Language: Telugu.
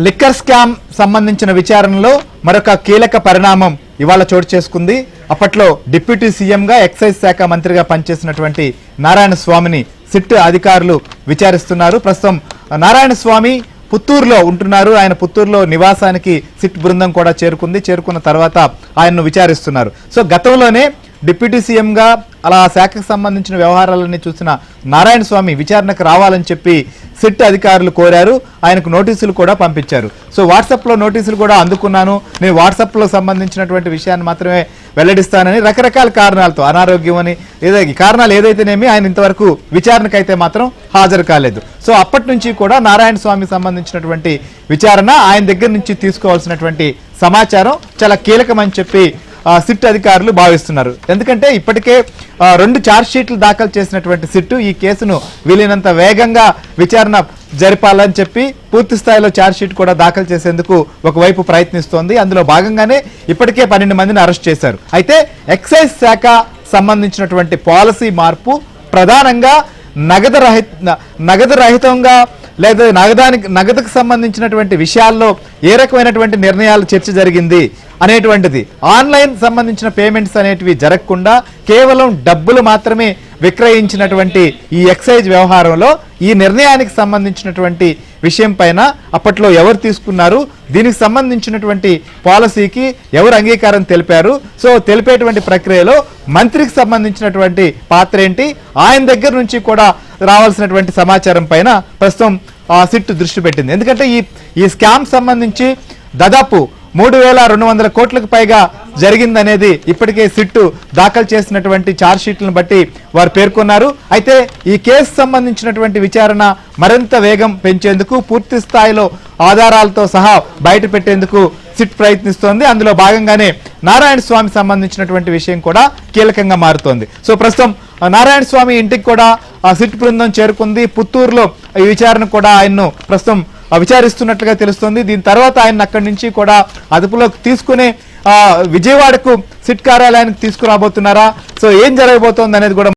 లిక్కర్ స్కామ్ సంబంధించిన విచారణలో మరొక కీలక పరిణామం ఇవాళ చోటు చేసుకుంది. అప్పట్లో డిప్యూటీ సీఎంగా ఎక్సైజ్ శాఖ మంత్రిగా పనిచేసినటువంటి నారాయణ స్వామిని సిట్ అధికారులు విచారిస్తున్నారు. ప్రస్తుతం నారాయణ స్వామి పుత్తూరులో ఉంటున్నారు. ఆయన పుత్తూరులో నివాసానికి సిట్ బృందం కూడా చేరుకున్న తర్వాత ఆయన్ను విచారిస్తున్నారు. సో గతంలోనే డిప్యూటీ సీఎంగా అలా శాఖకు సంబంధించిన వ్యవహారాలన్నీ చూసిన నారాయణ స్వామి విచారణకు రావాలని చెప్పి సిట్ అధికారులు కోరారు. ఆయనకు నోటీసులు కూడా పంపించారు. సో వాట్సాప్లో నోటీసులు కూడా అందుకున్నాను, నేను వాట్సాప్లో సంబంధించినటువంటి విషయాన్ని మాత్రమే వెల్లడిస్తానని రకరకాల కారణాలతో, అనారోగ్యం అని ఈ కారణాలు ఏదైతేనేమి ఆయన ఇంతవరకు విచారణకైతే మాత్రం హాజరు కాలేదు. సో అప్పటి నుంచి కూడా నారాయణ స్వామికి సంబంధించినటువంటి విచారణ, ఆయన దగ్గర నుంచి తీసుకోవాల్సినటువంటి సమాచారం చాలా కీలకమని చెప్పి సిట్ అధికారులు భావిస్తున్నారు. ఎందుకంటే ఇప్పటికే 2 ఛార్జ్ షీట్లు దాఖలు చేసినటువంటి సిట్టు ఈ కేసును వీలైనంత వేగంగా విచారణ జరిపాలని చెప్పి పూర్తి స్థాయిలో ఛార్జ్ షీట్ కూడా దాఖలు చేసేందుకు ఒకవైపు ప్రయత్నిస్తోంది. అందులో భాగంగానే ఇప్పటికే 12 మందిని అరెస్ట్ చేశారు. అయితే ఎక్సైజ్ శాఖ సంబంధించినటువంటి పాలసీ మార్పు ప్రధానంగా నగదు రహితంగా లేదా నగదుకు సంబంధించినటువంటి విషయాల్లో ఏ రకమైనటువంటి నిర్ణయాలు చర్చ జరిగింది అనేటువంటిది, ఆన్లైన్ సంబంధించిన పేమెంట్స్ అనేటివి జరగకుండా కేవలం డబ్బులు మాత్రమే విక్రయించినటువంటి ఈ ఎక్సైజ్ వ్యవహారంలో ఈ నిర్ణయానికి సంబంధించినటువంటి విషయం పైన అప్పట్లో ఎవరు తీసుకున్నారు, దీనికి సంబంధించినటువంటి పాలసీకి ఎవరు అంగీకారం తెలిపారు, సో తెలిపేటువంటి ప్రక్రియలో మంత్రికి సంబంధించినటువంటి పాత్ర ఏంటి, ఆయన దగ్గర నుంచి కూడా రావాల్సినటువంటి సమాచారం పైన ప్రస్తుతం సిట్ దృష్టి పెట్టింది. ఎందుకంటే ఈ స్కామ్ సంబంధించి దాదాపు 3,200 కోట్లకు పైగా జరిగిందనేది ఇప్పటికే సిట్టు దాఖలు చేసినటువంటి ఛార్జ్ షీట్లను బట్టి వారు పేర్కొన్నారు. అయితే ఈ కేసు సంబంధించినటువంటి విచారణ మరింత వేగం పెంచేందుకు, పూర్తి స్థాయిలో ఆధారాలతో సహా బయట పెట్టేందుకు సిట్ ప్రయత్నిస్తోంది. అందులో భాగంగానే నారాయణ స్వామి సంబంధించినటువంటి విషయం కూడా కీలకంగా మారుతోంది. సో ప్రస్తుతం నారాయణ స్వామి ఇంటికి కూడా సిట్ బృందం చేరుకుంది. పుత్తూరులో ఈ విచారణ కూడా ఆయన్ను ప్రస్తుతం విచారిస్తున్నట్లుగా తెలుస్తోంది. దీని తర్వాత ఆయన అక్కడి నుంచి కూడా అదుపులోకి తీసుకుని విజయవాడకు సిట్ కార్యాలయానికి తీసుకురాబోతున్నారా, సో ఏం జరగబోతోంది అనేది కూడా